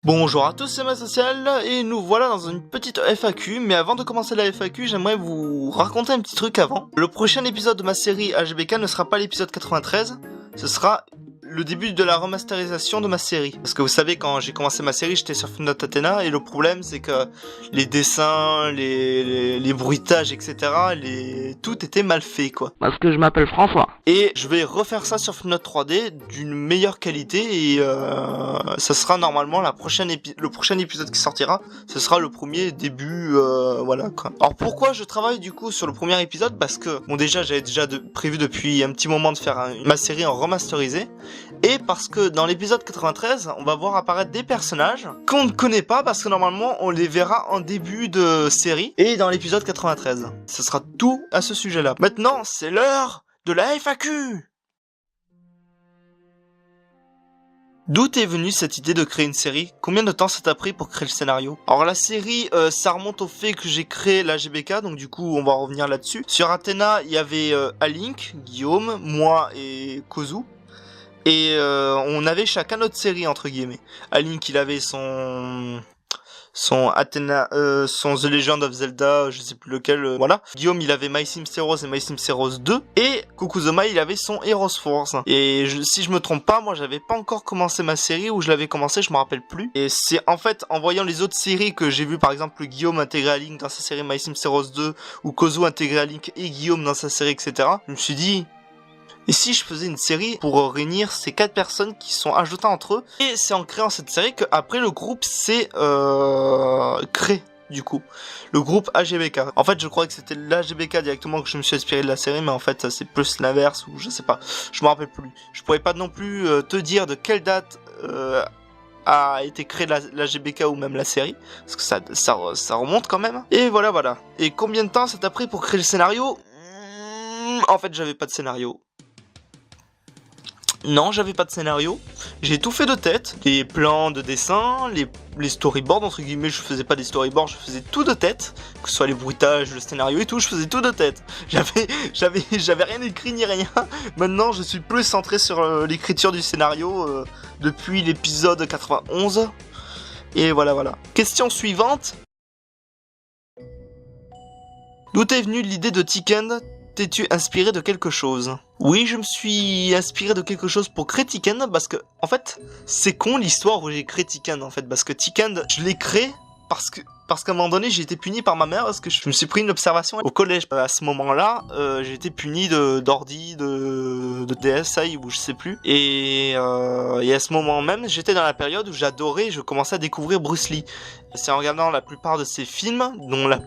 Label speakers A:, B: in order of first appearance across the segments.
A: Bonjour à tous, c'est Massocial et nous voilà dans une petite FAQ, mais avant de commencer la FAQ, j'aimerais vous raconter un petit truc avant. Le prochain épisode de ma série HBK ne sera pas l'épisode 93, ce sera le début de la remasterisation de ma série. Parce que vous savez, quand j'ai commencé ma série, j'étais sur Flipnote Athena et le problème c'est que les dessins, les bruitages, etc., tout était mal fait quoi.
B: Parce que je m'appelle François.
A: Et je vais refaire ça sur Flipnote 3D d'une meilleure qualité et ça sera normalement le prochain épisode qui sortira, ce sera le premier début, voilà quoi. Alors pourquoi je travaille du coup sur le premier épisode? Parce que, bon déjà j'avais prévu depuis un petit moment de faire ma série en remasterisé, et parce que dans l'épisode 93, on va voir apparaître des personnages qu'on ne connaît pas parce que normalement on les verra en début de série, et dans l'épisode 93. Ce sera tout à ce sujet-là. Maintenant, c'est l'heure de la FAQ. D'où est venue cette idée de créer une série? Combien de temps ça t'a pris pour créer le scénario? Alors la série, ça remonte au fait que j'ai créé la GBK, donc du coup on va revenir là-dessus. Sur Athena, il y avait Alink, Guillaume, moi et Kozu. Et on avait chacun notre série entre guillemets. Alink il avait son Athena, son The Legend of Zelda, je sais plus lequel, voilà. Guillaume il avait My Sims Heroes et My Sims Heroes 2, et Kukuzoma il avait son Heroes Force. Et si je me trompe pas, moi j'avais pas encore commencé ma série, ou je l'avais commencé, je me rappelle plus. Et c'est en fait en voyant les autres séries que j'ai vu, par exemple Guillaume intégrer à Link dans sa série My Sims Heroes 2, ou Kozu intégrer à Link et Guillaume dans sa série, etc. Je me suis dit, et si je faisais une série pour réunir ces 4 personnes qui sont ajoutées entre eux? Et c'est en créant cette série qu'après le groupe s'est créé, du coup. Le groupe HBK. En fait, je crois que c'était l'HBK directement que je me suis inspiré de la série, mais en fait, c'est plus l'inverse, ou je sais pas. Je me rappelle plus. Je pourrais pas non plus te dire de quelle date a été créée la GBK ou même la série, parce que ça remonte quand même. Et voilà. Et combien de temps ça t'a pris pour créer le scénario? En fait, j'avais pas de scénario. Non, j'avais pas de scénario, j'ai tout fait de tête, les plans de dessin, les storyboards, entre guillemets, je faisais pas des storyboards, je faisais tout de tête, que ce soit les bruitages, le scénario et tout, je faisais tout de tête. J'avais rien écrit ni rien. Maintenant, je suis plus centré sur l'écriture du scénario depuis l'épisode 91. Et voilà. Question suivante. D'où est venue l'idée de Tiken? T'es-tu inspiré de quelque chose? Oui, je me suis inspiré de quelque chose pour créer Tiken, parce que, en fait, c'est con l'histoire où j'ai créé Tiken, en fait, parce que Tiken, je l'ai créé parce qu'à un moment donné, j'ai été puni par ma mère parce que je me suis pris une observation au collège. À ce moment-là, j'ai été puni d'ordi, de DSI ou je sais plus. Et à ce moment même, j'étais dans la période où j'adorais, je commençais à découvrir Bruce Lee. C'est en regardant la plupart de ses films, dont La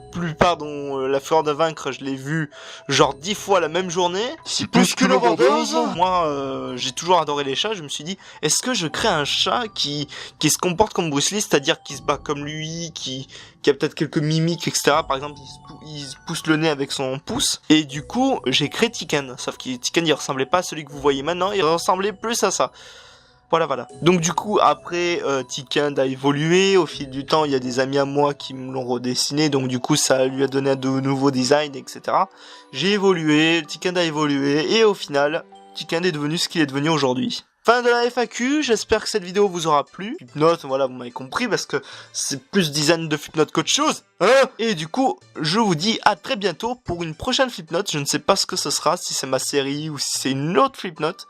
A: Fureur de Vaincre, je l'ai vu genre 10 fois la même journée. C'est plus qu'une overdose. Moi, j'ai toujours adoré les chats. Je me suis dit, est-ce que je crée un chat qui se comporte comme Bruce Lee, c'est-à-dire qui se bat comme lui, qui a peut-être quelques mimiques, etc. Par exemple, il se pousse le nez avec son pouce. Et du coup, j'ai créé Tiken. Sauf que Tiken, il ressemblait pas à celui que vous voyez maintenant, il ressemblait plus à ça. Voilà. Donc du coup, après, Tiken a évolué. Au fil du temps, il y a des amis à moi qui me l'ont redessiné. Donc du coup, ça lui a donné de nouveaux designs, etc. J'ai évolué, Tiken a évolué. Et au final, Tiken est devenu ce qu'il est devenu aujourd'hui. Fin de la FAQ, j'espère que cette vidéo vous aura plu. Flipnote, voilà, vous m'avez compris, parce que c'est plus design de Flipnote qu'autre chose, hein. Et du coup, je vous dis à très bientôt pour une prochaine Flipnote. Je ne sais pas ce que ce sera, si c'est ma série ou si c'est une autre Flipnote.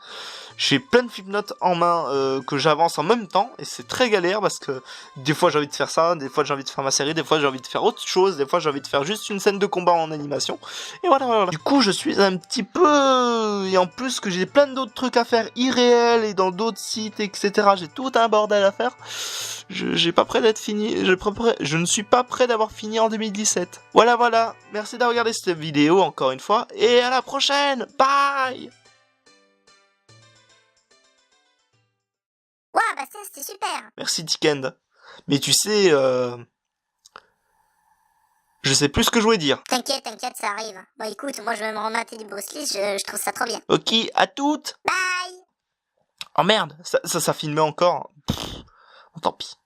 A: J'ai plein de Flipnotes en main que j'avance en même temps, et c'est très galère parce que des fois j'ai envie de faire ça, des fois j'ai envie de faire ma série, des fois j'ai envie de faire autre chose, des fois j'ai envie de faire juste une scène de combat en animation, et voilà. Du coup je suis un petit peu... Et en plus que j'ai plein d'autres trucs à faire irréels et dans d'autres sites, etc. J'ai tout un bordel à faire. J'ai pas prêt d'être fini, je ne suis pas prêt d'avoir fini en 2017. Voilà. Merci d'avoir regardé cette vidéo encore une fois, et à la prochaine. Bye.
C: Waouh, bah ça c'était super.
A: Merci Tiken. Mais tu sais, je sais plus ce que je voulais dire.
C: T'inquiète, ça arrive. Bon écoute, moi je vais me remater du Bruce Lee, je trouve ça trop bien.
A: Ok, à toutes.
C: Bye.
A: Oh merde, ça filmait encore. Pff, tant pis.